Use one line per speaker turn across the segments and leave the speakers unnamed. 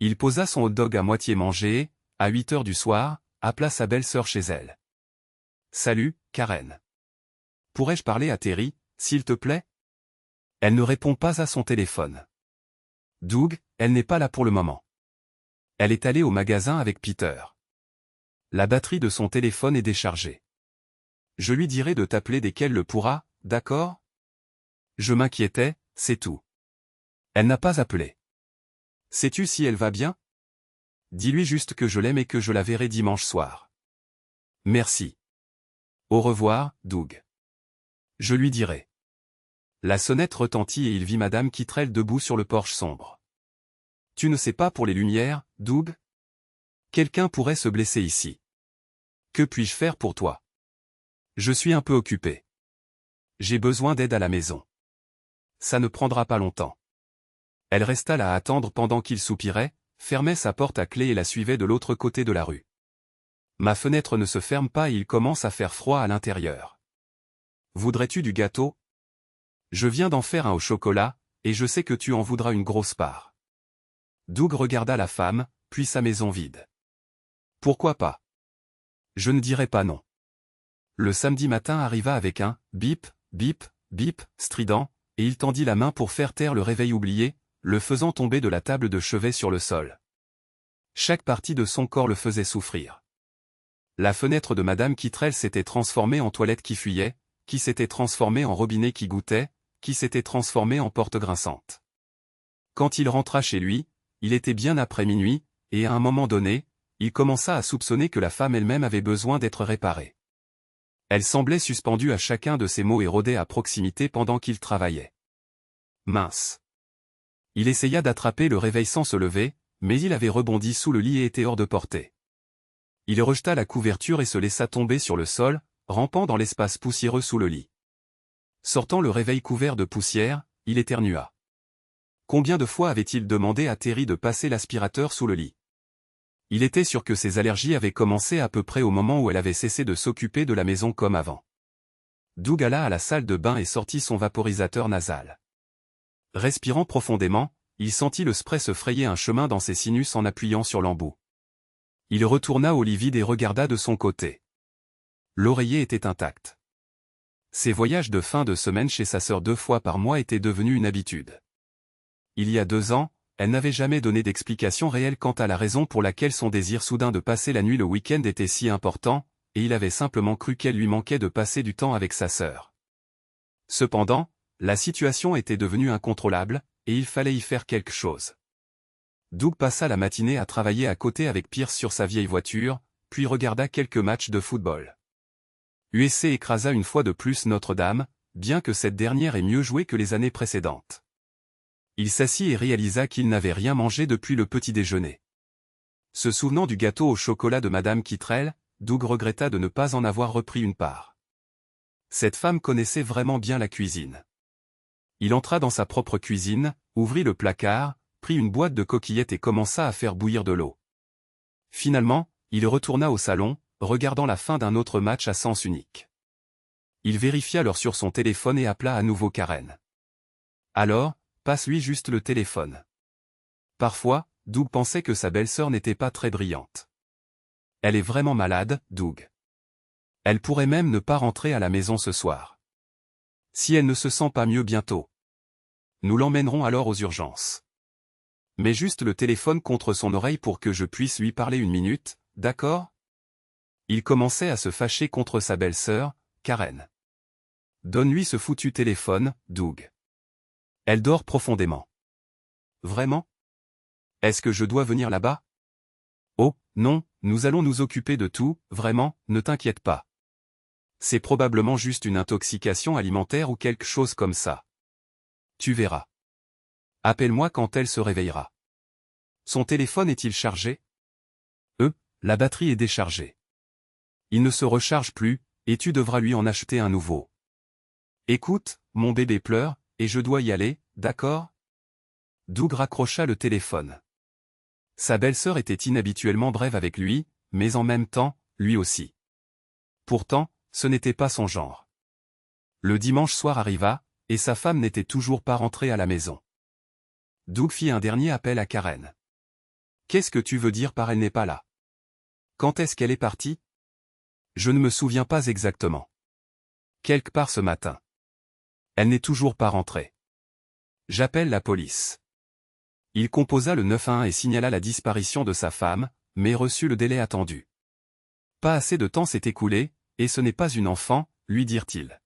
Il posa son hot-dog à moitié mangé et, à 8 heures du soir, appela sa belle-sœur chez elle. « Salut, Karen. Pourrais-je parler à Terry, s'il te plaît ?» Elle ne répond pas à son téléphone. Doug, elle n'est pas là pour le moment. Elle est allée au magasin avec Peter. La batterie de son téléphone est déchargée. Je lui dirai de t'appeler dès qu'elle le pourra, d'accord? Je m'inquiétais, c'est tout. Elle n'a pas appelé. Sais-tu si elle va bien? Dis-lui juste que je l'aime et que je la verrai dimanche soir. Merci. Au revoir, Doug. Je lui dirai. La sonnette retentit et il vit Madame Kittrell debout sur le porche sombre. Tu ne sais pas pour les lumières, Doug? Quelqu'un pourrait se blesser ici. Que puis-je faire pour toi? Je suis un peu occupé. J'ai besoin d'aide à la maison. Ça ne prendra pas longtemps. Elle resta là à attendre pendant qu'il soupirait, fermait sa porte à clé et la suivait de l'autre côté de la rue. Ma fenêtre ne se ferme pas et il commence à faire froid à l'intérieur. Voudrais-tu du gâteau? Je viens d'en faire un au chocolat, et je sais que tu en voudras une grosse part. Doug regarda la femme, puis sa maison vide. Pourquoi pas? Je ne dirai pas non. Le samedi matin arriva avec un « bip, bip, bip » strident, et il tendit la main pour faire taire le réveil oublié, le faisant tomber de la table de chevet sur le sol. Chaque partie de son corps le faisait souffrir. La fenêtre de Madame Kittrell s'était transformée en toilette qui fuyait, qui s'était transformée en robinet qui goûtait, qui s'était transformée en porte grinçante. Quand il rentra chez lui, il était bien après minuit, et à un moment donné, il commença à soupçonner que la femme elle-même avait besoin d'être réparée. Elle semblait suspendue à chacun de ses mots et rôdait à proximité pendant qu'il travaillait. Mince. Il essaya d'attraper le réveil sans se lever, mais il avait rebondi sous le lit et était hors de portée. Il rejeta la couverture et se laissa tomber sur le sol, rampant dans l'espace poussiéreux sous le lit. Sortant le réveil couvert de poussière, il éternua. Combien de fois avait-il demandé à Terry de passer l'aspirateur sous le lit? Il était sûr que ses allergies avaient commencé à peu près au moment où elle avait cessé de s'occuper de la maison comme avant. Doug alla à la salle de bain et sortit son vaporisateur nasal. Respirant profondément, il sentit le spray se frayer un chemin dans ses sinus en appuyant sur l'embout. Il retourna au lit vide et regarda de son côté. L'oreiller était intact. Ses voyages de fin de semaine chez sa sœur 2 fois par mois étaient devenus une habitude. Il y a 2 ans, elle n'avait jamais donné d'explication réelle quant à la raison pour laquelle son désir soudain de passer la nuit le week-end était si important, et il avait simplement cru qu'elle lui manquait de passer du temps avec sa sœur. Cependant, la situation était devenue incontrôlable, et il fallait y faire quelque chose. Doug passa la matinée à travailler à côté avec Pierce sur sa vieille voiture, puis regarda quelques matchs de football. USC écrasa une fois de plus Notre-Dame, bien que cette dernière ait mieux joué que les années précédentes. Il s'assit et réalisa qu'il n'avait rien mangé depuis le petit déjeuner. Se souvenant du gâteau au chocolat de Madame Kittrell, Doug regretta de ne pas en avoir repris une part. Cette femme connaissait vraiment bien la cuisine. Il entra dans sa propre cuisine, ouvrit le placard, prit une boîte de coquillettes et commença à faire bouillir de l'eau. Finalement, il retourna au salon, regardant la fin d'un autre match à sens unique. Il vérifia l'heure sur son téléphone et appela à nouveau Karen. Alors, passe-lui juste le téléphone. Parfois, Doug pensait que sa belle-sœur n'était pas très brillante. Elle est vraiment malade, Doug. Elle pourrait même ne pas rentrer à la maison ce soir. Si elle ne se sent pas mieux bientôt, nous l'emmènerons alors aux urgences. Mets juste le téléphone contre son oreille pour que je puisse lui parler une minute, d'accord? Il commençait à se fâcher contre sa belle-sœur, Karen. Donne-lui ce foutu téléphone, Doug. Elle dort profondément. Vraiment? Est-ce que je dois venir là-bas? Oh, non, nous allons nous occuper de tout, vraiment, ne t'inquiète pas. C'est probablement juste une intoxication alimentaire ou quelque chose comme ça. Tu verras. Appelle-moi quand elle se réveillera. Son téléphone est-il chargé? La batterie est déchargée. Il ne se recharge plus, et tu devras lui en acheter un nouveau. Écoute, mon bébé pleure, et je dois y aller, d'accord? Doug raccrocha le téléphone. Sa belle-sœur était inhabituellement brève avec lui, mais en même temps, lui aussi. Pourtant, ce n'était pas son genre. Le dimanche soir arriva, et sa femme n'était toujours pas rentrée à la maison. Doug fit un dernier appel à Karen. Qu'est-ce que tu veux dire par elle n'est pas là? Quand est-ce qu'elle est partie? Je ne me souviens pas exactement. Quelque part ce matin. Elle n'est toujours pas rentrée. J'appelle la police. Il composa le 911 et signala la disparition de sa femme, mais reçut le délai attendu. Pas assez de temps s'est écoulé, et ce n'est pas une enfant, lui dirent-ils.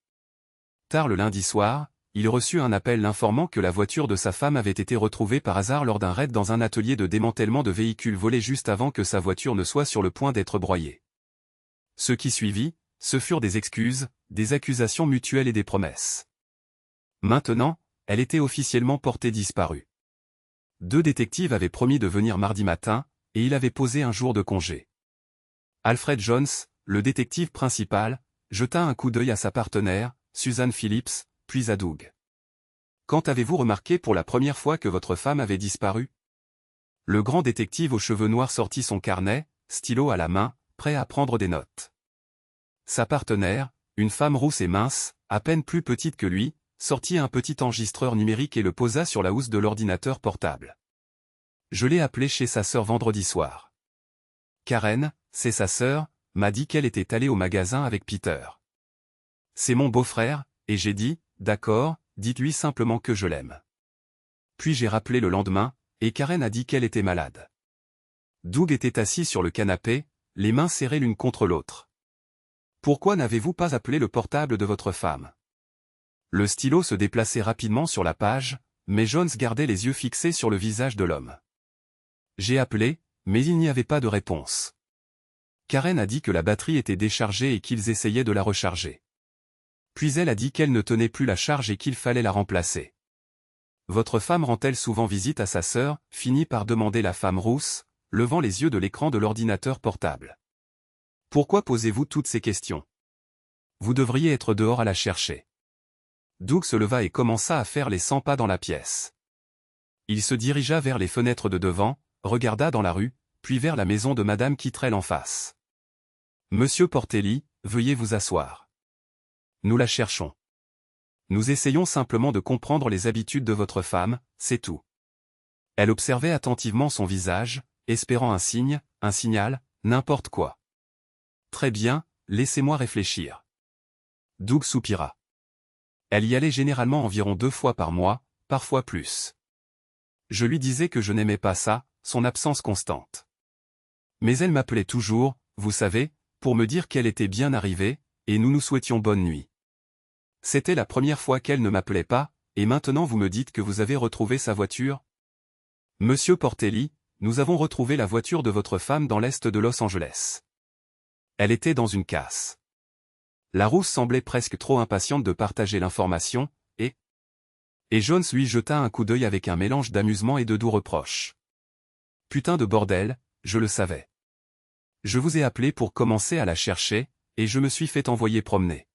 Tard le lundi soir, il reçut un appel l'informant que la voiture de sa femme avait été retrouvée par hasard lors d'un raid dans un atelier de démantèlement de véhicules volés juste avant que sa voiture ne soit sur le point d'être broyée. Ce qui suivit, ce furent des excuses, des accusations mutuelles et des promesses. Maintenant, elle était officiellement portée disparue. 2 détectives avaient promis de venir mardi matin, et il avait posé un jour de congé. Alfred Jones, le détective principal, jeta un coup d'œil à sa partenaire, Suzanne Phillips, puis à Doug. Quand avez-vous remarqué pour la première fois que votre femme avait disparu? Le grand détective aux cheveux noirs sortit son carnet, stylo à la main, prêt à prendre des notes. Sa partenaire, une femme rousse et mince, à peine plus petite que lui, sortit un petit enregistreur numérique et le posa sur la housse de l'ordinateur portable. Je l'ai appelée chez sa sœur vendredi soir. Karen, c'est sa sœur, m'a dit qu'elle était allée au magasin avec Peter. C'est mon beau-frère, et j'ai dit, d'accord, dites-lui simplement que je l'aime. Puis j'ai rappelé le lendemain, et Karen a dit qu'elle était malade. Doug était assis sur le canapé, les mains serrées l'une contre l'autre. Pourquoi n'avez-vous pas appelé le portable de votre femme? Le stylo se déplaçait rapidement sur la page, mais Jones gardait les yeux fixés sur le visage de l'homme. J'ai appelé, mais il n'y avait pas de réponse. Karen a dit que la batterie était déchargée et qu'ils essayaient de la recharger. Puis elle a dit qu'elle ne tenait plus la charge et qu'il fallait la remplacer. Votre femme rend-elle souvent visite à sa sœur, finit par demander la femme rousse, levant les yeux de l'écran de l'ordinateur portable. Pourquoi posez-vous toutes ces questions? Vous devriez être dehors à la chercher. Doug se leva et commença à faire les 100 pas dans la pièce. Il se dirigea vers les fenêtres de devant, regarda dans la rue, puis vers la maison de Madame Kittrell en face. Monsieur Portelli, veuillez vous asseoir. Nous la cherchons. Nous essayons simplement de comprendre les habitudes de votre femme, c'est tout. Elle observait attentivement son visage, espérant un signe, un signal, n'importe quoi. Très bien, laissez-moi réfléchir. Doug soupira. Elle y allait généralement environ 2 fois par mois, parfois plus. Je lui disais que je n'aimais pas ça, son absence constante. Mais elle m'appelait toujours, vous savez, pour me dire qu'elle était bien arrivée, et nous nous souhaitions bonne nuit. C'était la première fois qu'elle ne m'appelait pas, et maintenant vous me dites que vous avez retrouvé sa voiture? Monsieur Portelli, nous avons retrouvé la voiture de votre femme dans l'est de Los Angeles. Elle était dans une casse. La rousse semblait presque trop impatiente de partager l'information, et Jones lui jeta un coup d'œil avec un mélange d'amusement et de doux reproches. Putain de bordel, je le savais. Je vous ai appelé pour commencer à la chercher, et je me suis fait envoyer promener.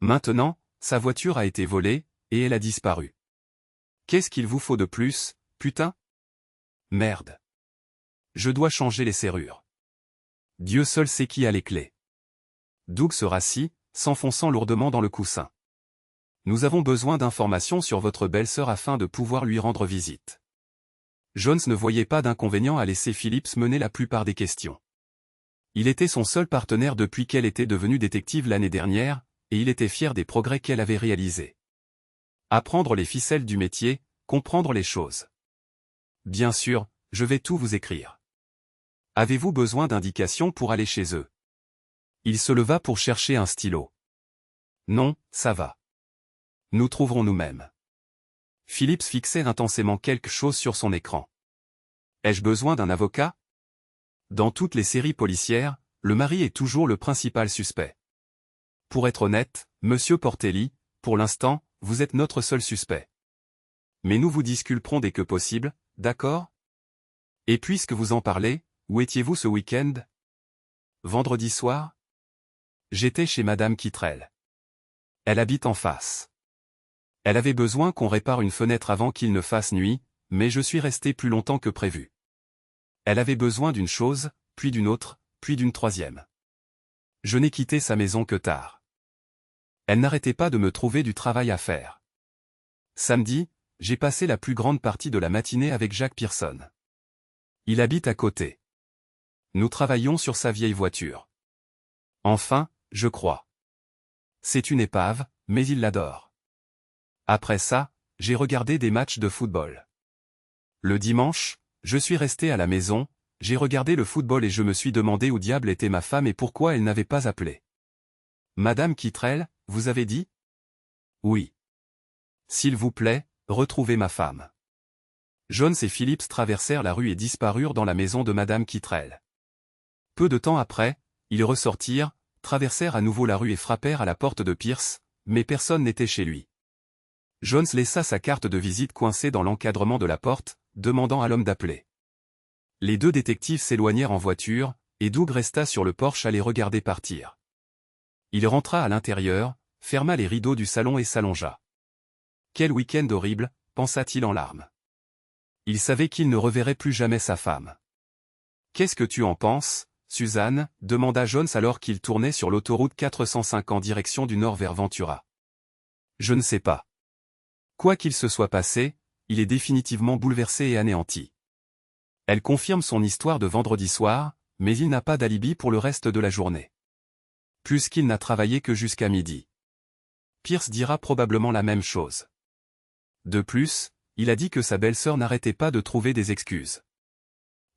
Maintenant, sa voiture a été volée, et elle a disparu. Qu'est-ce qu'il vous faut de plus, putain? Merde. Je dois changer les serrures. Dieu seul sait qui a les clés. Doug se rassit, s'enfonçant lourdement dans le coussin. Nous avons besoin d'informations sur votre belle-sœur afin de pouvoir lui rendre visite. Jones ne voyait pas d'inconvénient à laisser Phillips mener la plupart des questions. Il était son seul partenaire depuis qu'elle était devenue détective l'année dernière, et il était fier des progrès qu'elle avait réalisés. Apprendre les ficelles du métier, comprendre les choses. Bien sûr, je vais tout vous écrire. Avez-vous besoin d'indications pour aller chez eux? Il se leva pour chercher un stylo. Non, ça va. Nous trouverons nous-mêmes. Phillips fixait intensément quelque chose sur son écran. Ai-je besoin d'un avocat? Dans toutes les séries policières, le mari est toujours le principal suspect. Pour être honnête, monsieur Portelli, pour l'instant, vous êtes notre seul suspect. Mais nous vous disculperons dès que possible, d'accord? Et puisque vous en parlez, où étiez-vous ce week-end? Vendredi soir? J'étais chez Madame Kittrell. Elle habite en face. Elle avait besoin qu'on répare une fenêtre avant qu'il ne fasse nuit, mais je suis resté plus longtemps que prévu. Elle avait besoin d'une chose, puis d'une autre, puis d'une troisième. Je n'ai quitté sa maison que tard. Elle n'arrêtait pas de me trouver du travail à faire. Samedi, j'ai passé la plus grande partie de la matinée avec Jack Pearson. Il habite à côté. Nous travaillons sur sa vieille voiture. Enfin, je crois. C'est une épave, mais il l'adore. Après ça, j'ai regardé des matchs de football. Le dimanche, je suis resté à la maison, j'ai regardé le football et je me suis demandé où diable était ma femme et pourquoi elle n'avait pas appelé. Madame Kittrell, vous avez dit? Oui. S'il vous plaît, retrouvez ma femme. Jones et Phillips traversèrent la rue et disparurent dans la maison de Madame Kittrell. Peu de temps après, ils ressortirent, traversèrent à nouveau la rue et frappèrent à la porte de Pierce, mais personne n'était chez lui. Jones laissa sa carte de visite coincée dans l'encadrement de la porte, demandant à l'homme d'appeler. Les deux détectives s'éloignèrent en voiture, et Doug resta sur le porche à les regarder partir. Il rentra à l'intérieur, ferma les rideaux du salon et s'allongea. Quel week-end horrible, pensa-t-il en larmes. Il savait qu'il ne reverrait plus jamais sa femme. Qu'est-ce que tu en penses, Suzanne, demanda Jones alors qu'il tournait sur l'autoroute 405 en direction du nord vers Ventura. Je ne sais pas. Quoi qu'il se soit passé, il est définitivement bouleversé et anéanti. Elle confirme son histoire de vendredi soir, mais il n'a pas d'alibi pour le reste de la journée. Puisqu'il n'a travaillé que jusqu'à midi. Pierce dira probablement la même chose. De plus, il a dit que sa belle-sœur n'arrêtait pas de trouver des excuses.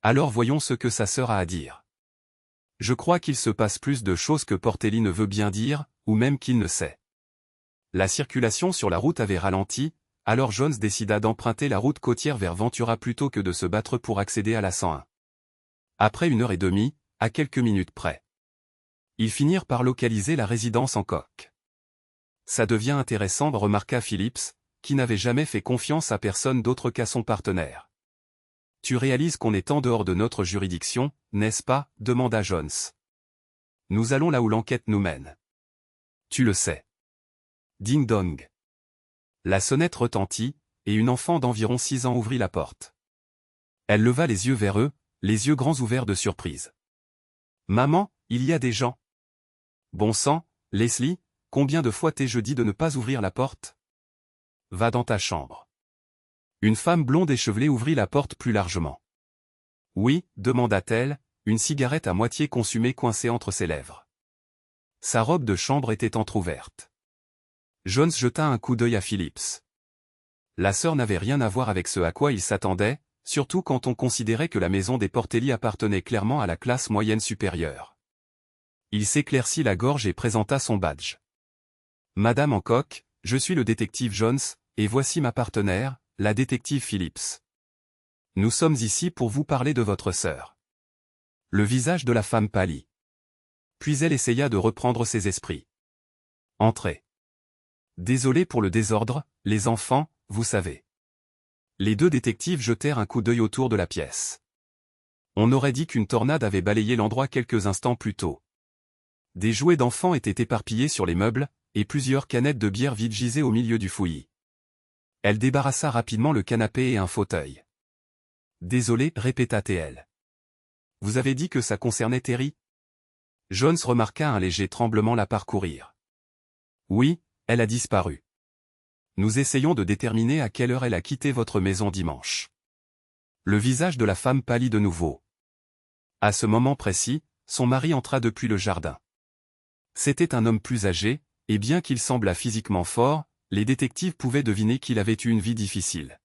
Alors voyons ce que sa sœur a à dire. Je crois qu'il se passe plus de choses que Portelli ne veut bien dire, ou même qu'il ne sait. La circulation sur la route avait ralenti, alors Jones décida d'emprunter la route côtière vers Ventura plutôt que de se battre pour accéder à la 101. Après 1h30, à quelques minutes près. Ils finirent par localiser la résidence en coque. Ça devient intéressant, remarqua Phillips, qui n'avait jamais fait confiance à personne d'autre qu'à son partenaire. Tu réalises qu'on est en dehors de notre juridiction, n'est-ce pas, demanda Jones. Nous allons là où l'enquête nous mène. Tu le sais. Ding dong. La sonnette retentit, et une enfant d'environ 6 ans ouvrit la porte. Elle leva les yeux vers eux, les yeux grands ouverts de surprise. Maman, il y a des gens. Bon sang, Leslie, combien de fois t'ai-je dit de ne pas ouvrir la porte? Va dans ta chambre. Une femme blonde échevelée ouvrit la porte plus largement. Oui, demanda-t-elle, une cigarette à moitié consumée coincée entre ses lèvres. Sa robe de chambre était entr'ouverte. Jones jeta un coup d'œil à Phillips. La sœur n'avait rien à voir avec ce à quoi il s'attendait, surtout quand on considérait que la maison des Portelli appartenait clairement à la classe moyenne supérieure. Il s'éclaircit la gorge et présenta son badge. Madame Hancock, je suis le détective Jones, et voici ma partenaire, la détective Phillips. Nous sommes ici pour vous parler de votre sœur. Le visage de la femme pâlit. Puis elle essaya de reprendre ses esprits. Entrez. Désolé pour le désordre, les enfants, vous savez. Les deux détectives jetèrent un coup d'œil autour de la pièce. On aurait dit qu'une tornade avait balayé l'endroit quelques instants plus tôt. Des jouets d'enfants étaient éparpillés sur les meubles, et plusieurs canettes de bière vides gisaient au milieu du fouillis. Elle débarrassa rapidement le canapé et un fauteuil. Désolé, répéta-t-elle. Vous avez dit que ça concernait Terry? Jones remarqua un léger tremblement la parcourir. Oui, elle a disparu. Nous essayons de déterminer à quelle heure elle a quitté votre maison dimanche. Le visage de la femme pâlit de nouveau. À ce moment précis, son mari entra depuis le jardin. C'était un homme plus âgé, et bien qu'il semblât physiquement fort, les détectives pouvaient deviner qu'il avait eu une vie difficile.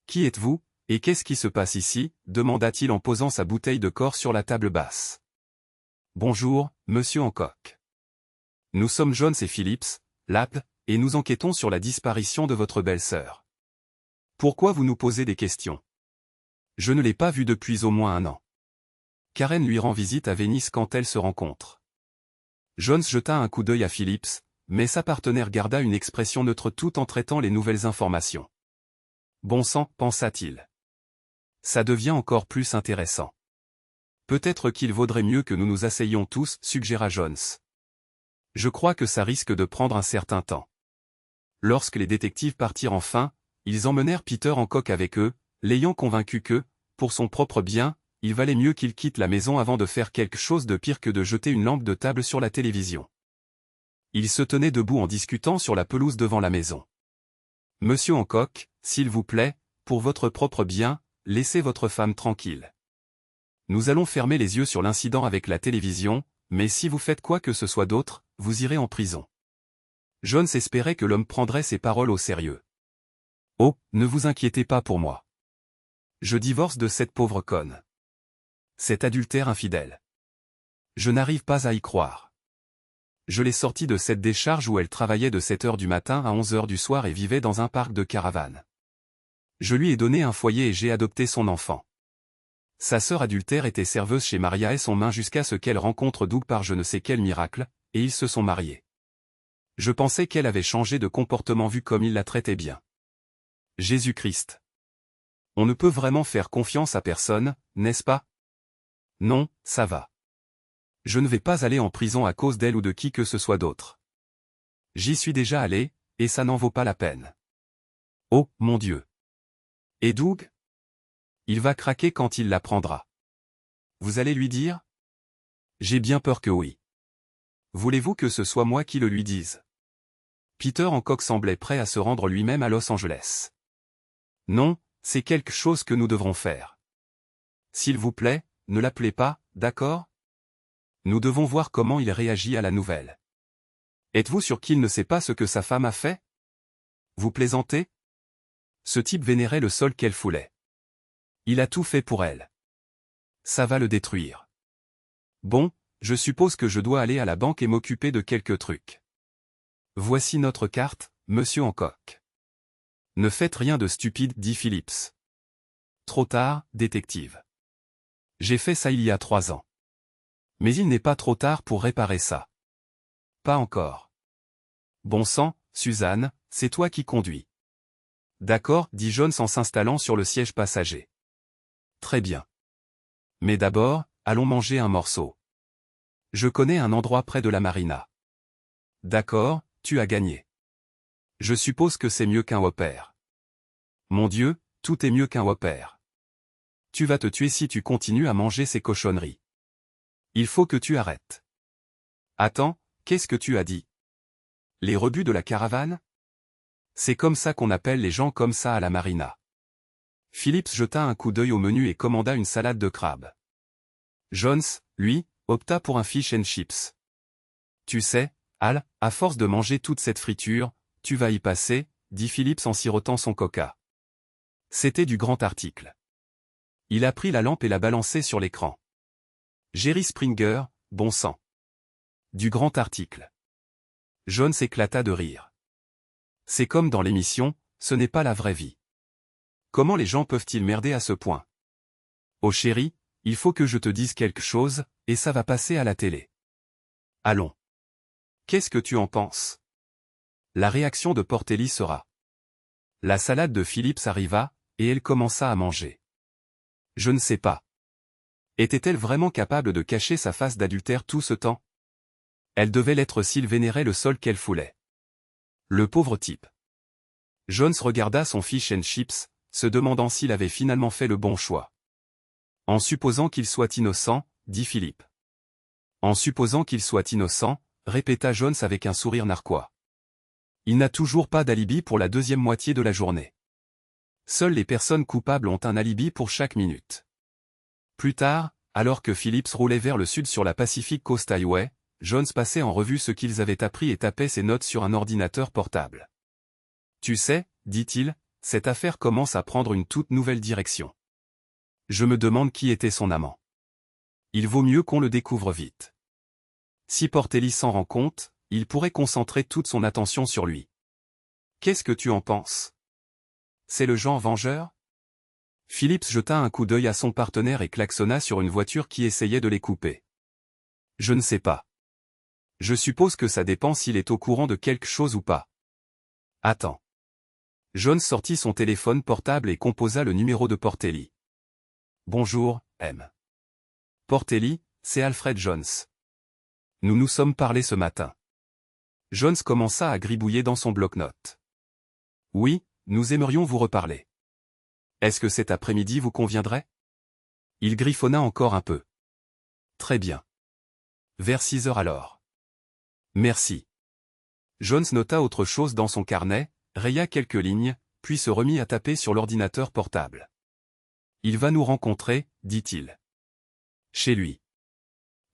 Qui êtes-vous, et qu'est-ce qui se passe ici? Demanda-t-il en posant sa bouteille de corps sur la table basse. Bonjour, monsieur Hancock. Nous sommes Jones et Phillips, Lapp, et nous enquêtons sur la disparition de votre belle-sœur. Pourquoi vous nous posez des questions? Je ne l'ai pas vue depuis au moins 1 an. Karen lui rend visite à Venise quand elles se rencontrent. Jones jeta un coup d'œil à Phillips, mais sa partenaire garda une expression neutre tout en traitant les nouvelles informations. Bon sang, pensa-t-il. Ça devient encore plus intéressant. Peut-être qu'il vaudrait mieux que nous nous asseyions tous, suggéra Jones. Je crois que ça risque de prendre un certain temps. Lorsque les détectives partirent enfin, ils emmenèrent Peter Hancock avec eux, l'ayant convaincu que, pour son propre bien, il valait mieux qu'il quitte la maison avant de faire quelque chose de pire que de jeter une lampe de table sur la télévision. Ils se tenaient debout en discutant sur la pelouse devant la maison. Monsieur Hancock, s'il vous plaît, pour votre propre bien, laissez votre femme tranquille. Nous allons fermer les yeux sur l'incident avec la télévision, mais si vous faites quoi que ce soit d'autre, vous irez en prison. Jones espérait que l'homme prendrait ses paroles au sérieux. Oh, ne vous inquiétez pas pour moi. Je divorce de cette pauvre conne. Cet adultère infidèle. Je n'arrive pas à y croire. Je l'ai sortie de cette décharge où elle travaillait de 7 heures du matin à 11 heures du soir et vivait dans un parc de caravanes. Je lui ai donné un foyer et j'ai adopté son enfant. Sa sœur adultère était serveuse chez Maria et son main jusqu'à ce qu'elle rencontre Doug par je ne sais quel miracle, et ils se sont mariés. Je pensais qu'elle avait changé de comportement vu comme il la traitait bien. Jésus-Christ. On ne peut vraiment faire confiance à personne, n'est-ce pas? Non, ça va. Je ne vais pas aller en prison à cause d'elle ou de qui que ce soit d'autre. J'y suis déjà allé, et ça n'en vaut pas la peine. Oh, mon Dieu. Et Doug? Il va craquer quand il l'apprendra. Vous allez lui dire? J'ai bien peur que oui. Voulez-vous que ce soit moi qui le lui dise? Peter Hancock semblait prêt à se rendre lui-même à Los Angeles. Non, c'est quelque chose que nous devrons faire. S'il vous plaît, ne l'appelez pas, d'accord? Nous devons voir comment il réagit à la nouvelle. Êtes-vous sûr qu'il ne sait pas ce que sa femme a fait? Vous plaisantez? Ce type vénérait le sol qu'elle foulait. Il a tout fait pour elle. Ça va le détruire. Bon, je suppose que je dois aller à la banque et m'occuper de quelques trucs. Voici notre carte, monsieur Hancock. Ne faites rien de stupide, dit Phillips. Trop tard, détective. J'ai fait ça il y a 3 ans. Mais il n'est pas trop tard pour réparer ça. Pas encore. Bon sang, Suzanne, c'est toi qui conduis. D'accord, dit Jones en s'installant sur le siège passager. Très bien. Mais d'abord, allons manger un morceau. Je connais un endroit près de la marina. D'accord, tu as gagné. Je suppose que c'est mieux qu'un Whopper. Mon Dieu, tout est mieux qu'un Whopper. Tu vas te tuer si tu continues à manger ces cochonneries. Il faut que tu arrêtes. Attends, qu'est-ce que tu as dit? Les rebuts de la caravane? C'est comme ça qu'on appelle les gens comme ça à la marina. Phillips jeta un coup d'œil au menu et commanda une salade de crabe. Jones, lui, opta pour un fish and chips. Tu sais, Al, à force de manger toute cette friture, tu vas y passer, dit Phillips en sirotant son coca. C'était du grand article. Il a pris la lampe et l'a balancée sur l'écran. Jerry Springer, bon sang. Du grand article. Jones éclata de rire. C'est comme dans l'émission, ce n'est pas la vraie vie. Comment les gens peuvent-ils merder à ce point? Oh chéri, il faut que je te dise quelque chose, et ça va passer à la télé. Allons. Qu'est-ce que tu en penses? La réaction de Portelli sera. La salade de Phillips arriva, et elle commença à manger. Je ne sais pas. Était-elle vraiment capable de cacher sa face d'adultère tout ce temps? Elle devait l'être s'il vénérait le sol qu'elle foulait. Le pauvre type. Jones regarda son fish and chips, se demandant s'il avait finalement fait le bon choix. En supposant qu'il soit innocent, dit Philippe. En supposant qu'il soit innocent, répéta Jones avec un sourire narquois. Il n'a toujours pas d'alibi pour la deuxième moitié de la journée. Seules les personnes coupables ont un alibi pour chaque minute. Plus tard, alors que Phillips roulait vers le sud sur la Pacific Coast Highway, Jones passait en revue ce qu'ils avaient appris et tapait ses notes sur un ordinateur portable. Tu sais, dit-il, cette affaire commence à prendre une toute nouvelle direction. Je me demande qui était son amant. Il vaut mieux qu'on le découvre vite. Si Portelli s'en rend compte, il pourrait concentrer toute son attention sur lui. Qu'est-ce que tu en penses? C'est le genre vengeur? Phillips jeta un coup d'œil à son partenaire et klaxonna sur une voiture qui essayait de les couper. Je ne sais pas. Je suppose que ça dépend s'il est au courant de quelque chose ou pas. Attends. Jones sortit son téléphone portable et composa le numéro de Portelli. Bonjour, M. Portelli, c'est Alfred Jones. Nous nous sommes parlé ce matin. Jones commença à gribouiller dans son bloc-notes. Oui, nous aimerions vous reparler. Est-ce que cet après-midi vous conviendrait? Il griffonna encore un peu. Très bien. Vers 6 heures alors. Merci. Jones nota autre chose dans son carnet, raya quelques lignes, puis se remit à taper sur l'ordinateur portable. Il va nous rencontrer, dit-il. Chez lui.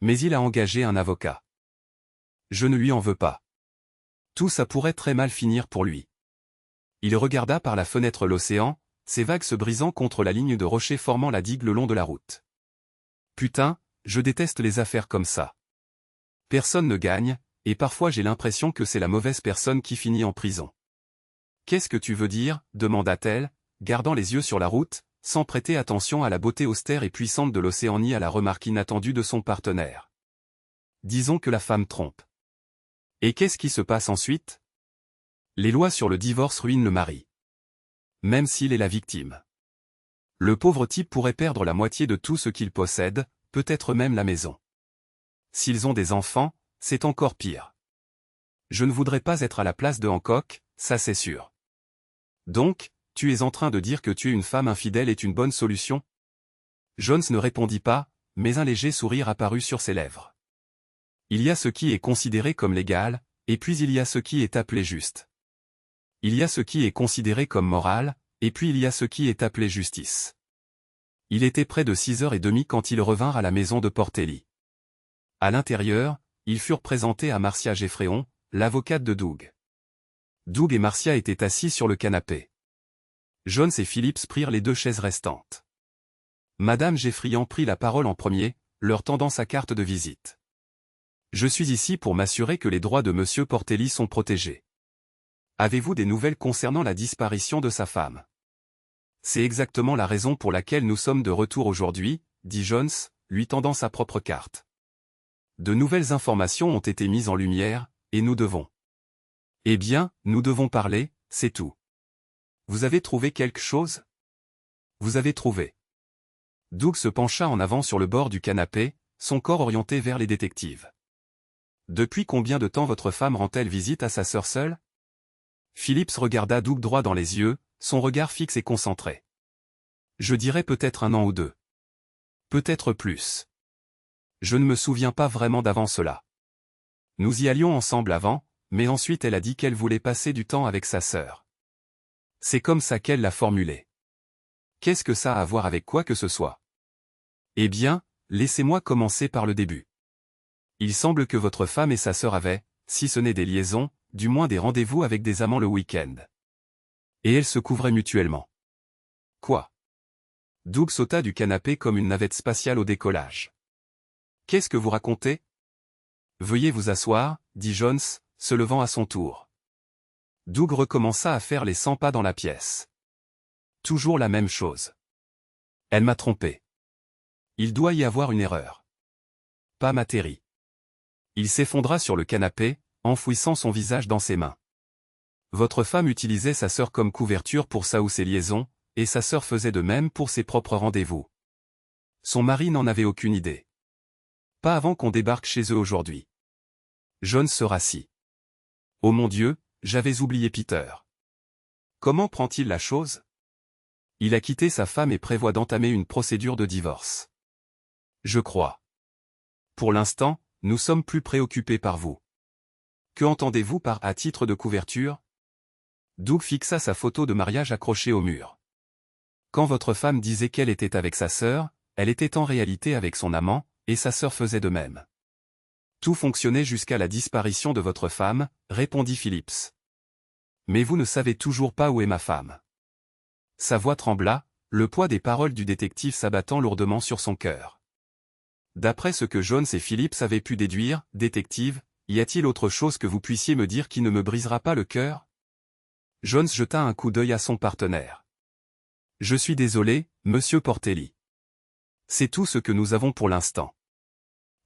Mais il a engagé un avocat. Je ne lui en veux pas. Tout ça pourrait très mal finir pour lui. Il regarda par la fenêtre l'océan, ses vagues se brisant contre la ligne de rochers formant la digue le long de la route. Putain, je déteste les affaires comme ça. Personne ne gagne, et parfois j'ai l'impression que c'est la mauvaise personne qui finit en prison. Qu'est-ce que tu veux dire, demanda-t-elle, gardant les yeux sur la route, sans prêter attention à la beauté austère et puissante de l'océan ni à la remarque inattendue de son partenaire. Disons que la femme trompe. Et qu'est-ce qui se passe ensuite? Les lois sur le divorce ruinent le mari. Même s'il est la victime. Le pauvre type pourrait perdre la moitié de tout ce qu'il possède, peut-être même la maison. S'ils ont des enfants, c'est encore pire. Je ne voudrais pas être à la place de Hancock, ça c'est sûr. Donc, tu es en train de dire que tuer une femme infidèle est une bonne solution? Jones ne répondit pas, mais un léger sourire apparut sur ses lèvres. Il y a ce qui est considéré comme légal, et puis il y a ce qui est appelé juste. Il y a ce qui est considéré comme moral, et puis il y a ce qui est appelé justice. Il était près de 6h30 quand ils revinrent à la maison de Portelli. À l'intérieur, ils furent présentés à Marcia Geffréon, l'avocate de Doug. Doug et Marcia étaient assis sur le canapé. Jones et Phillips prirent les 2 chaises restantes. Madame Geffrion prit la parole en premier, leur tendant sa carte de visite. Je suis ici pour m'assurer que les droits de Monsieur Portelli sont protégés. Avez-vous des nouvelles concernant la disparition de sa femme? C'est exactement la raison pour laquelle nous sommes de retour aujourd'hui, dit Jones, lui tendant sa propre carte. De nouvelles informations ont été mises en lumière, et nous devons. Eh bien, nous devons parler, c'est tout. Vous avez trouvé quelque chose? Vous avez trouvé. Doug se pencha en avant sur le bord du canapé, son corps orienté vers les détectives. Depuis combien de temps votre femme rend-elle visite à sa sœur seule? Phillips regarda Doug droit dans les yeux, son regard fixe et concentré. Je dirais peut-être 1 an ou 2. Peut-être plus. Je ne me souviens pas vraiment d'avant cela. Nous y allions ensemble avant, mais ensuite elle a dit qu'elle voulait passer du temps avec sa sœur. C'est comme ça qu'elle l'a formulé. Qu'est-ce que ça a à voir avec quoi que ce soit? Eh bien, laissez-moi commencer par le début. Il semble que votre femme et sa sœur avaient, si ce n'est des liaisons, du moins des rendez-vous avec des amants le week-end. Et elles se couvraient mutuellement. Quoi? Doug sauta du canapé comme une navette spatiale au décollage. Qu'est-ce que vous racontez? Veuillez vous asseoir, dit Jones, se levant à son tour. Doug recommença à faire les 100 pas dans la pièce. Toujours la même chose. Elle m'a trompé. Il doit y avoir une erreur. Pas Materi. Il s'effondra sur le canapé, enfouissant son visage dans ses mains. Votre femme utilisait sa sœur comme couverture pour sa ou ses liaisons, et sa sœur faisait de même pour ses propres rendez-vous. Son mari n'en avait aucune idée. Pas avant qu'on débarque chez eux aujourd'hui. Jones se rassit. Oh mon Dieu, j'avais oublié Peter. Comment prend-il la chose? Il a quitté sa femme et prévoit d'entamer une procédure de divorce. Je crois. Pour l'instant, nous sommes plus préoccupés par vous. Que entendez-vous par à titre de couverture? Doug fixa sa photo de mariage accrochée au mur. Quand votre femme disait qu'elle était avec sa sœur, elle était en réalité avec son amant, et sa sœur faisait de même. Tout fonctionnait jusqu'à la disparition de votre femme, répondit Phillips. Mais vous ne savez toujours pas où est ma femme. Sa voix trembla, le poids des paroles du détective s'abattant lourdement sur son cœur. D'après ce que Jones et Phillips avaient pu déduire, détective, y a-t-il autre chose que vous puissiez me dire qui ne me brisera pas le cœur? Jones jeta un coup d'œil à son partenaire. Je suis désolé, monsieur Portelli. C'est tout ce que nous avons pour l'instant.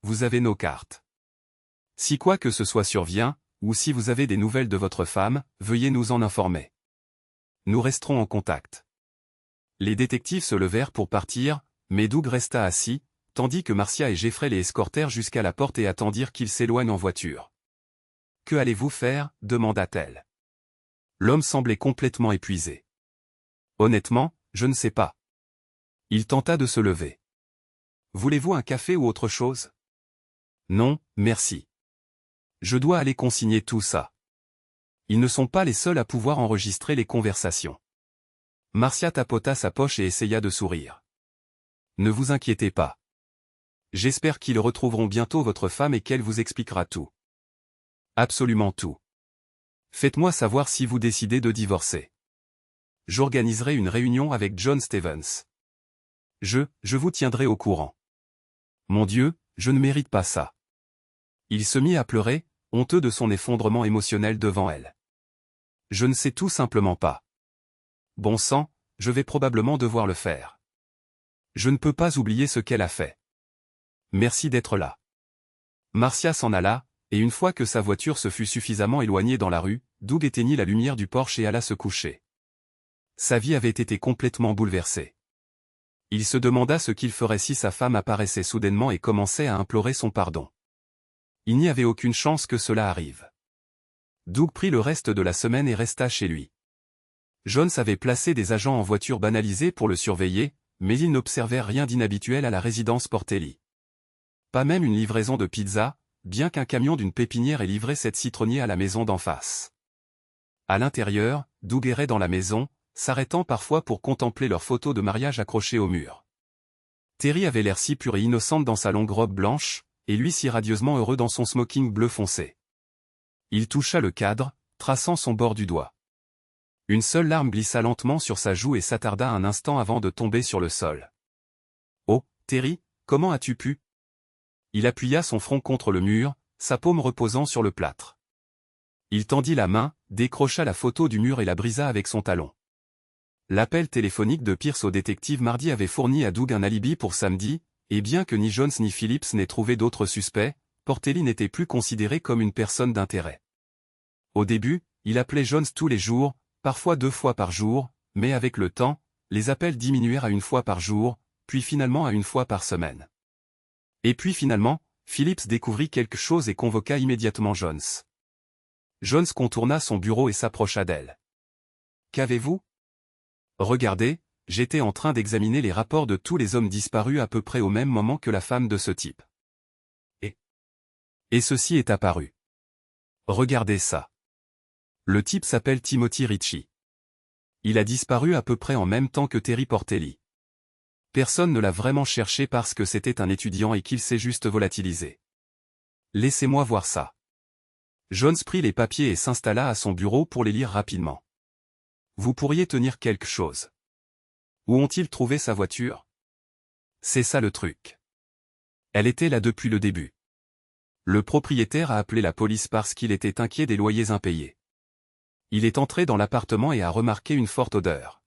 Vous avez nos cartes. Si quoi que ce soit survient, ou si vous avez des nouvelles de votre femme, veuillez nous en informer. Nous resterons en contact. Les détectives se levèrent pour partir, mais Doug resta assis, tandis que Marcia et Jeffrey les escortèrent jusqu'à la porte et attendirent qu'ils s'éloignent en voiture. « Que allez-vous faire » demanda-t-elle. L'homme semblait complètement épuisé. « Honnêtement, je ne sais pas. » Il tenta de se lever. « Voulez-vous un café ou autre chose ?»« Non, merci. Je dois aller consigner tout ça. » Ils ne sont pas les seuls à pouvoir enregistrer les conversations. Marcia tapota sa poche et essaya de sourire. Ne vous inquiétez pas. J'espère qu'ils retrouveront bientôt votre femme et qu'elle vous expliquera tout. Absolument tout. Faites-moi savoir si vous décidez de divorcer. J'organiserai une réunion avec John Stevens. Je vous tiendrai au courant. Mon Dieu, je ne mérite pas ça. Il se mit à pleurer, honteux de son effondrement émotionnel devant elle. Je ne sais tout simplement pas. Bon sang, je vais probablement devoir le faire. Je ne peux pas oublier ce qu'elle a fait. Merci d'être là. Marcia s'en alla, et une fois que sa voiture se fut suffisamment éloignée dans la rue, Doug éteignit la lumière du porche et alla se coucher. Sa vie avait été complètement bouleversée. Il se demanda ce qu'il ferait si sa femme apparaissait soudainement et commençait à implorer son pardon. Il n'y avait aucune chance que cela arrive. Doug prit le reste de la semaine et resta chez lui. Jones avait placé des agents en voiture banalisée pour le surveiller, mais ils n'observèrent rien d'inhabituel à la résidence Portelli. Pas même une livraison de pizza, bien qu'un camion d'une pépinière ait livré cette citronnier à la maison d'en face. À l'intérieur, Doug errait dans la maison, s'arrêtant parfois pour contempler leurs photos de mariage accrochées au mur. Terry avait l'air si pure et innocente dans sa longue robe blanche, et lui si radieusement heureux dans son smoking bleu foncé. Il toucha le cadre, traçant son bord du doigt. Une seule larme glissa lentement sur sa joue et s'attarda un instant avant de tomber sur le sol. « Oh, Terry, comment as-tu pu ?» Il appuya son front contre le mur, sa paume reposant sur le plâtre. Il tendit la main, décrocha la photo du mur et la brisa avec son talon. L'appel téléphonique de Pierce au détective mardi avait fourni à Doug un alibi pour samedi, et bien que ni Jones ni Phillips n'aient trouvé d'autres suspects, Portelli n'était plus considéré comme une personne d'intérêt. Au début, il appelait Jones tous les jours, parfois 2 fois par jour, mais avec le temps, les appels diminuèrent à 1 fois par jour, puis finalement à 1 fois par semaine. Et puis finalement, Phillips découvrit quelque chose et convoqua immédiatement Jones. Jones contourna son bureau et s'approcha d'elle. « Qu'avez-vous ? » ?»« Regardez, j'étais en train d'examiner les rapports de tous les hommes disparus à peu près au même moment que la femme de ce type. Et ceci est apparu. Regardez ça. Le type s'appelle Timothy Ritchie. Il a disparu à peu près en même temps que Terry Portelli. Personne ne l'a vraiment cherché parce que c'était un étudiant et qu'il s'est juste volatilisé. Laissez-moi voir ça. » Jones prit les papiers et s'installa à son bureau pour les lire rapidement. Vous pourriez tenir quelque chose. Où ont-ils trouvé sa voiture? C'est ça le truc. Elle était là depuis le début. Le propriétaire a appelé la police parce qu'il était inquiet des loyers impayés. Il est entré dans l'appartement et a remarqué une forte odeur.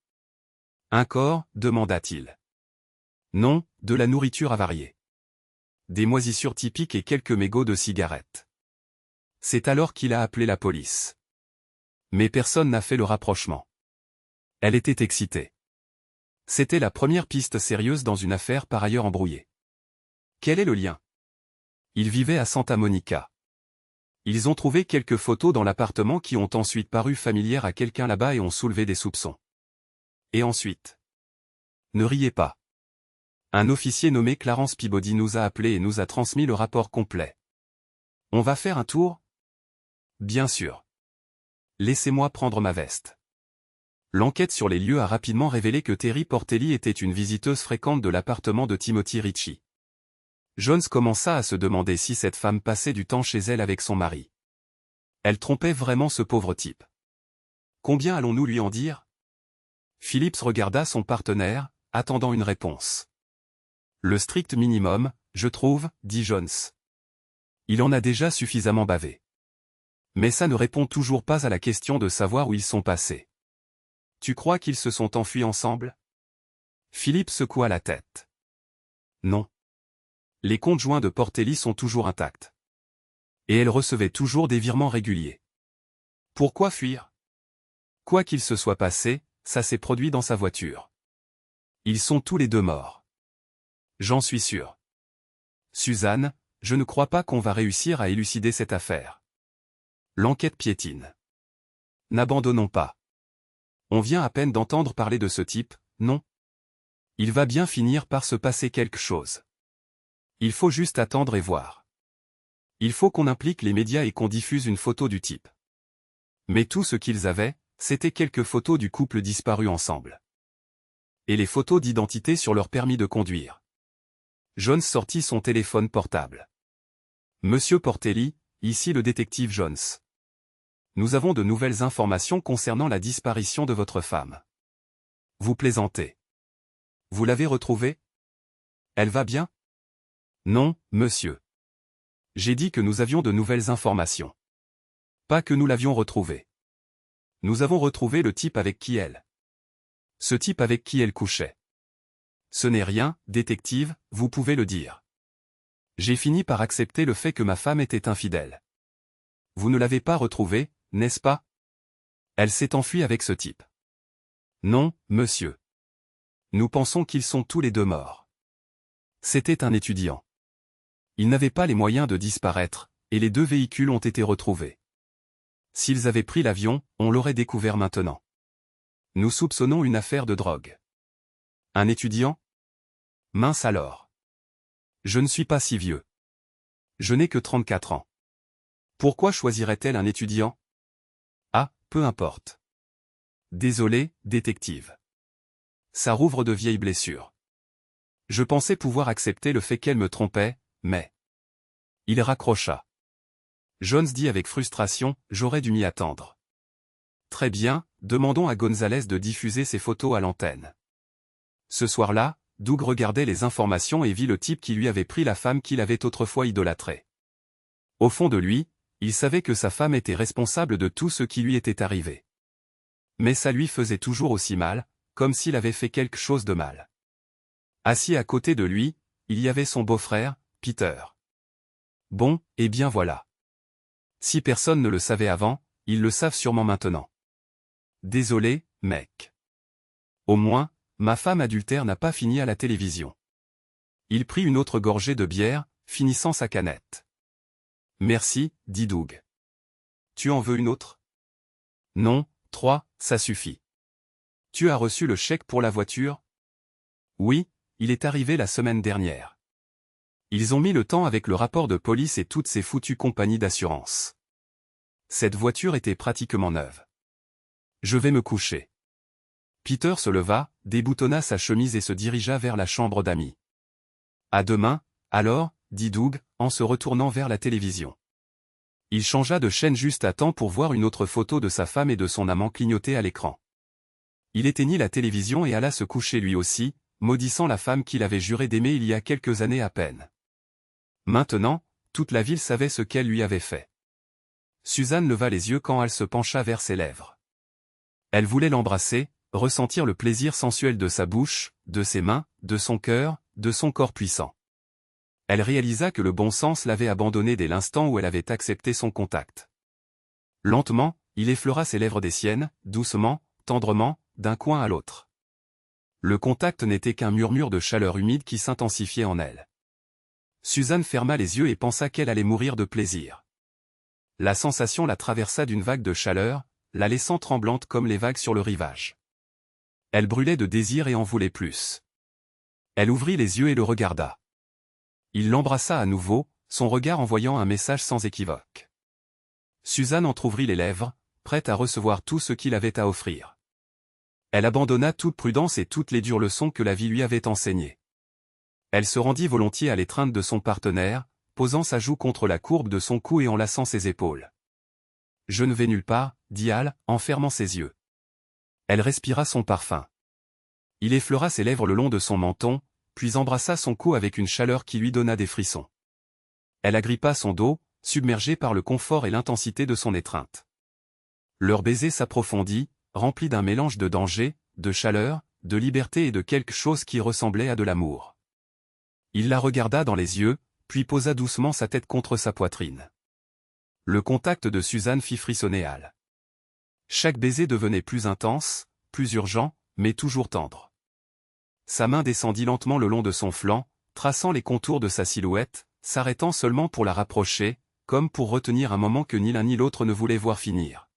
Un corps, demanda-t-il. Non, de la nourriture avariée. Des moisissures typiques et quelques mégots de cigarettes. C'est alors qu'il a appelé la police. Mais personne n'a fait le rapprochement. Elle était excitée. C'était la première piste sérieuse dans une affaire par ailleurs embrouillée. Quel est le lien? Ils vivaient à Santa Monica. Ils ont trouvé quelques photos dans l'appartement qui ont ensuite paru familières à quelqu'un là-bas et ont soulevé des soupçons. Et ensuite? Ne riez pas. Un officier nommé Clarence Peabody nous a appelés et nous a transmis le rapport complet. On va faire un tour? Bien sûr. Laissez-moi prendre ma veste. L'enquête sur les lieux a rapidement révélé que Terry Portelli était une visiteuse fréquente de l'appartement de Timothy Ritchie. Jones commença à se demander si cette femme passait du temps chez elle avec son mari. Elle trompait vraiment ce pauvre type. Combien allons-nous lui en dire? Phillips regarda son partenaire, attendant une réponse. Le strict minimum, je trouve, dit Jones. Il en a déjà suffisamment bavé. Mais ça ne répond toujours pas à la question de savoir où ils sont passés. Tu crois qu'ils se sont enfuis ensemble? Philippe secoua la tête. Non. Les comptes joints de Portelli sont toujours intacts. Et elle recevait toujours des virements réguliers. Pourquoi fuir? Quoi qu'il se soit passé, ça s'est produit dans sa voiture. Ils sont tous les deux morts. J'en suis sûr. Suzanne, je ne crois pas qu'on va réussir à élucider cette affaire. L'enquête piétine. N'abandonnons pas. On vient à peine d'entendre parler de ce type, non? Il va bien finir par se passer quelque chose. Il faut juste attendre et voir. Il faut qu'on implique les médias et qu'on diffuse une photo du type. Mais tout ce qu'ils avaient, c'était quelques photos du couple disparu ensemble. Et les photos d'identité sur leur permis de conduire. Jones sortit son téléphone portable. Monsieur Portelli, ici le détective Jones. Nous avons de nouvelles informations concernant la disparition de votre femme. Vous plaisantez. Vous l'avez retrouvée? Elle va bien? Non, monsieur. J'ai dit que nous avions de nouvelles informations. Pas que nous l'avions retrouvée. Nous avons retrouvé le type avec qui elle. Ce type avec qui elle couchait. Ce n'est rien, détective, vous pouvez le dire. J'ai fini par accepter le fait que ma femme était infidèle. Vous ne l'avez pas retrouvée, n'est-ce pas? Elle s'est enfuie avec ce type. Non, monsieur. Nous pensons qu'ils sont tous les deux morts. C'était un étudiant. Il n'avait pas les moyens de disparaître, et les deux véhicules ont été retrouvés. S'ils avaient pris l'avion, on l'aurait découvert maintenant. Nous soupçonnons une affaire de drogue. Un étudiant? Mince alors. Je ne suis pas si vieux. Je n'ai que 34 ans. Pourquoi choisirait-elle un étudiant? Ah, peu importe. Désolé, détective. Ça rouvre de vieilles blessures. Je pensais pouvoir accepter le fait qu'elle me trompait, mais... Il raccrocha. Jones dit avec frustration, j'aurais dû m'y attendre. Très bien, demandons à Gonzalez de diffuser ces photos à l'antenne. Ce soir-là, Doug regardait les informations et vit le type qui lui avait pris la femme qu'il avait autrefois idolâtrée. Au fond de lui, il savait que sa femme était responsable de tout ce qui lui était arrivé. Mais ça lui faisait toujours aussi mal, comme s'il avait fait quelque chose de mal. Assis à côté de lui, il y avait son beau-frère, Peter. Bon, eh bien voilà. Si personne ne le savait avant, ils le savent sûrement maintenant. Désolé, mec. Au moins, ma femme adultère n'a pas fini à la télévision. Il prit une autre gorgée de bière, finissant sa canette. Merci, dit Doug. Tu en veux une autre? Non, 3, ça suffit. Tu as reçu le chèque pour la voiture? Oui, il est arrivé la semaine dernière. Ils ont mis le temps avec le rapport de police et toutes ces foutues compagnies d'assurance. Cette voiture était pratiquement neuve. Je vais me coucher. Peter se leva, déboutonna sa chemise et se dirigea vers la chambre d'amis. À demain, alors, dit Doug, en se retournant vers la télévision. Il changea de chaîne juste à temps pour voir une autre photo de sa femme et de son amant clignoter à l'écran. Il éteignit la télévision et alla se coucher lui aussi, maudissant la femme qu'il avait juré d'aimer il y a quelques années à peine. Maintenant, toute la ville savait ce qu'elle lui avait fait. Suzanne leva les yeux quand elle se pencha vers ses lèvres. Elle voulait l'embrasser, ressentir le plaisir sensuel de sa bouche, de ses mains, de son cœur, de son corps puissant. Elle réalisa que le bon sens l'avait abandonnée dès l'instant où elle avait accepté son contact. Lentement, il effleura ses lèvres des siennes, doucement, tendrement, d'un coin à l'autre. Le contact n'était qu'un murmure de chaleur humide qui s'intensifiait en elle. Suzanne ferma les yeux et pensa qu'elle allait mourir de plaisir. La sensation la traversa d'une vague de chaleur, la laissant tremblante comme les vagues sur le rivage. Elle brûlait de désir et en voulait plus. Elle ouvrit les yeux et le regarda. Il l'embrassa à nouveau, son regard envoyant un message sans équivoque. Suzanne entr'ouvrit les lèvres, prête à recevoir tout ce qu'il avait à offrir. Elle abandonna toute prudence et toutes les dures leçons que la vie lui avait enseignées. Elle se rendit volontiers à l'étreinte de son partenaire, posant sa joue contre la courbe de son cou et enlaçant ses épaules. « Je ne vais nulle part, » dit Al, en fermant ses yeux. Elle respira son parfum. Il effleura ses lèvres le long de son menton, puis embrassa son cou avec une chaleur qui lui donna des frissons. Elle agrippa son dos, submergée par le confort et l'intensité de son étreinte. Leur baiser s'approfondit, rempli d'un mélange de danger, de chaleur, de liberté et de quelque chose qui ressemblait à de l'amour. Il la regarda dans les yeux, puis posa doucement sa tête contre sa poitrine. Le contact de Suzanne fit frissonner Al. Chaque baiser devenait plus intense, plus urgent, mais toujours tendre. Sa main descendit lentement le long de son flanc, traçant les contours de sa silhouette, s'arrêtant seulement pour la rapprocher, comme pour retenir un moment que ni l'un ni l'autre ne voulait voir finir.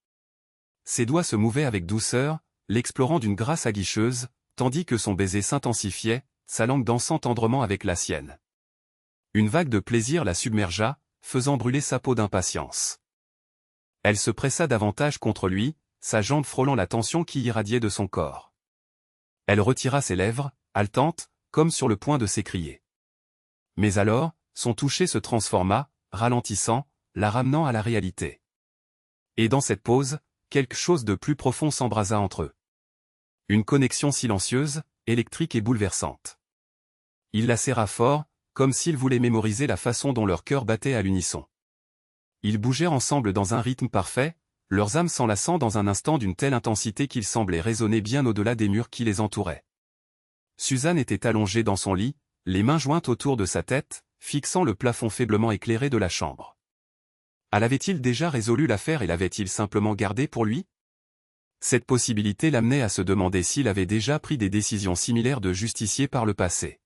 Ses doigts se mouvaient avec douceur, l'explorant d'une grâce aguicheuse, tandis que son baiser s'intensifiait, sa langue dansant tendrement avec la sienne. Une vague de plaisir la submergea, faisant brûler sa peau d'impatience. Elle se pressa davantage contre lui, sa jambe frôlant la tension qui irradiait de son corps. Elle retira ses lèvres, haletante, comme sur le point de s'écrier. Mais alors, son toucher se transforma, ralentissant, la ramenant à la réalité. Et dans cette pause, quelque chose de plus profond s'embrasa entre eux. Une connexion silencieuse, électrique et bouleversante. Il la serra fort, comme s'ils voulaient mémoriser la façon dont leur cœur battait à l'unisson. Ils bougèrent ensemble dans un rythme parfait, leurs âmes s'enlaçant dans un instant d'une telle intensité qu'ils semblaient résonner bien au-delà des murs qui les entouraient. Suzanne était allongée dans son lit, les mains jointes autour de sa tête, fixant le plafond faiblement éclairé de la chambre. Avait-il déjà résolu l'affaire et l'avait-il simplement gardée pour lui? Cette possibilité l'amenait à se demander s'il avait déjà pris des décisions similaires de justicier par le passé.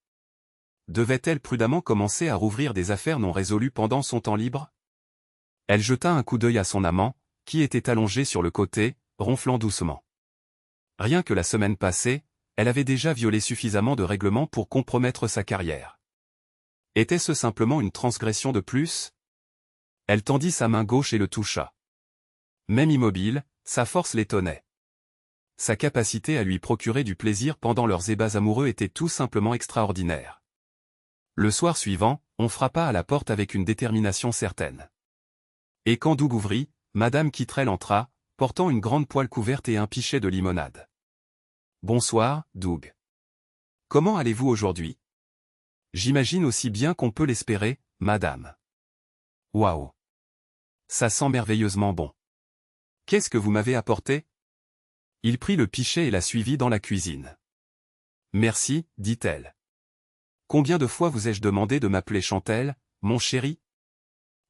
Devait-elle prudemment commencer à rouvrir des affaires non résolues pendant son temps libre? Elle jeta un coup d'œil à son amant, qui était allongé sur le côté, ronflant doucement. Rien que la semaine passée, elle avait déjà violé suffisamment de règlements pour compromettre sa carrière. Était-ce simplement une transgression de plus? Elle tendit sa main gauche et le toucha. Même immobile, sa force l'étonnait. Sa capacité à lui procurer du plaisir pendant leurs ébats amoureux était tout simplement extraordinaire. Le soir suivant, on frappa à la porte avec une détermination certaine. Et quand Doug ouvrit, Madame Kittrell entra, portant une grande poêle couverte et un pichet de limonade. « Bonsoir, Doug. Comment allez-vous aujourd'hui? J'imagine aussi bien qu'on peut l'espérer, madame. Waouh! Ça sent merveilleusement bon. Qu'est-ce que vous m'avez apporté? » Il prit le pichet et la suivit dans la cuisine. « Merci, dit-elle. Combien de fois vous ai-je demandé de m'appeler Chantelle, mon chéri? »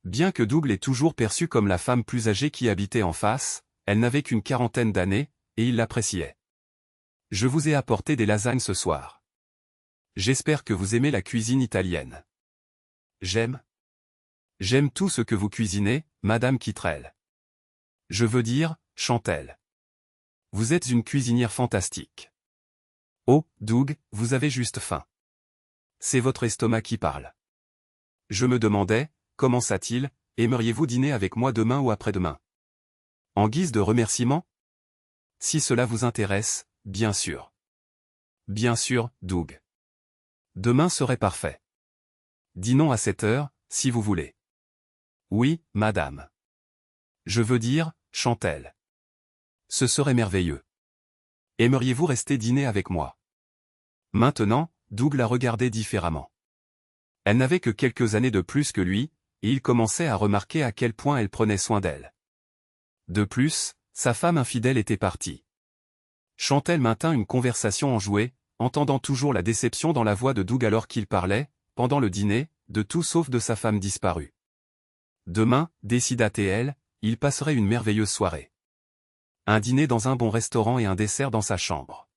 Bien que Doug l'ait toujours perçue comme la femme plus âgée qui habitait en face, elle n'avait qu'une quarantaine d'années, et il l'appréciait. « Je vous ai apporté des lasagnes ce soir. J'espère que vous aimez la cuisine italienne. »« J'aime. J'aime tout ce que vous cuisinez, Madame Kittrell. Je veux dire, Chantelle. Vous êtes une cuisinière fantastique. Oh, Doug, vous avez juste faim. C'est votre estomac qui parle. Je me demandais, commença-t-il, aimeriez-vous dîner avec moi demain ou après-demain? En guise de remerciement? Si cela vous intéresse, bien sûr. Bien sûr, Doug. Demain serait parfait. Dînons à 7 heures, si vous voulez. Oui, madame. Je veux dire, Chantelle. Ce serait merveilleux. Aimeriez-vous rester dîner avec moi? Maintenant, Doug la regardait différemment. Elle n'avait que quelques années de plus que lui, et il commençait à remarquer à quel point elle prenait soin d'elle. De plus, sa femme infidèle était partie. Chantelle maintint une conversation enjouée, entendant toujours la déception dans la voix de Doug alors qu'il parlait, pendant le dîner, de tout sauf de sa femme disparue. Demain, décida-t-elle, il passerait une merveilleuse soirée. Un dîner dans un bon restaurant et un dessert dans sa chambre.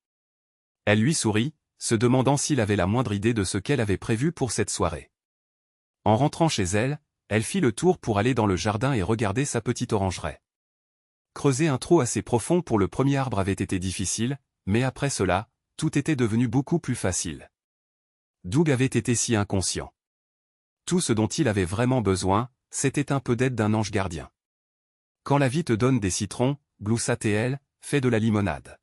Elle lui sourit, se demandant s'il avait la moindre idée de ce qu'elle avait prévu pour cette soirée. En rentrant chez elle, elle fit le tour pour aller dans le jardin et regarder sa petite orangeraie. Creuser un trou assez profond pour le premier arbre avait été difficile, mais après cela, tout était devenu beaucoup plus facile. Doug avait été si inconscient. Tout ce dont il avait vraiment besoin, c'était un peu d'aide d'un ange gardien. Quand la vie te donne des citrons, gloussa-t-elle, fais de la limonade.